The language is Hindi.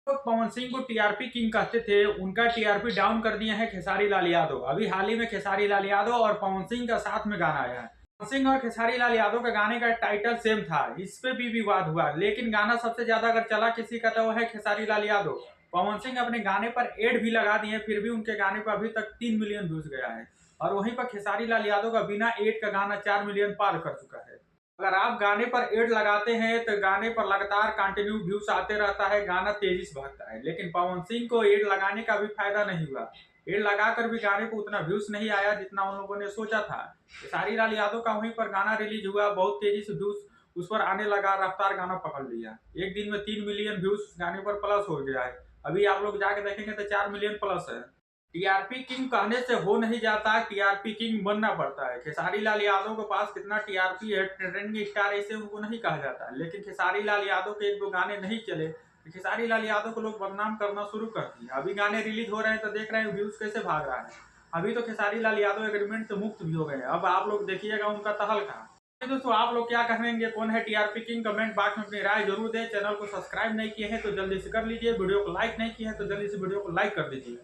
तो पवन सिंह को टीआरपी किंग कहते थे, उनका टीआरपी डाउन कर दिए हैं खेसारी लाल यादव। अभी हाल ही में खेसारी लाल यादव और पवन सिंह का साथ में गाना आया है। पवन सिंह और खेसारी लाल यादव का गाने का टाइटल सेम था, इस पे भी विवाद हुआ, लेकिन गाना सबसे ज्यादा अगर चला किसी का तो वो है खेसारी लाल यादव। पवन सिंह अपने गाने पर एड भी लगा दिए, फिर भी उनके गाने पर अभी तक 3 मिलियन व्यूज गया है। और वहीं पर खेसारी लाल यादव का बिना एड का गाना 4 मिलियन पार कर चुका है। अगर आप गाने पर एड लगाते हैं तो गाने पर लगातार कंटिन्यू व्यूज आते रहता है, गाना तेजी से भागता है। लेकिन पवन सिंह को एड लगाने का भी फायदा नहीं हुआ, एड लगाकर भी गाने को उतना व्यूज नहीं आया जितना उन लोगों ने सोचा था। खेसारी लाल यादव का वहीं पर गाना रिलीज हुआ, बहुत तेजी से व्यूज उस पर आने लगा, रफ्तार गाना पकड़ लिया। एक दिन में 3 मिलियन व्यूज गाने पर प्लस हो गया है। अभी आप लोग जाके देखेंगे तो 4 मिलियन प्लस है। टीआरपी किंग कहने से हो नहीं जाता, टीआरपी किंग बनना पड़ता है। खेसारी लाल यादव के पास कितना टीआरपी है, ट्रेंडिंग स्टार ऐसे उनको नहीं कहा जाता, लेकिन खेसारी लाल यादव के एक दो गाने नहीं चले तो खेसारी लाल यादव को लोग बदनाम करना शुरू कर दिया। अभी गाने रिलीज हो रहे हैं तो देख रहे हैं व्यूज कैसे भाग रहा है। अभी तो खेसारी लाल यादव एग्रीमेंट से मुक्त भी हो गए, अब आप लोग देखिएगा उनका तहलका। दोस्तों आप लोग क्या कहेंगे, कौन है टीआरपी किंग? कमेंट बॉक्स में अपनी राय जरूर दें। चैनल को सब्सक्राइब नहीं किए हैं तो जल्दी से कर लीजिए, वीडियो को लाइक नहीं किए हैं तो जल्दी से वीडियो को लाइक कर दीजिए।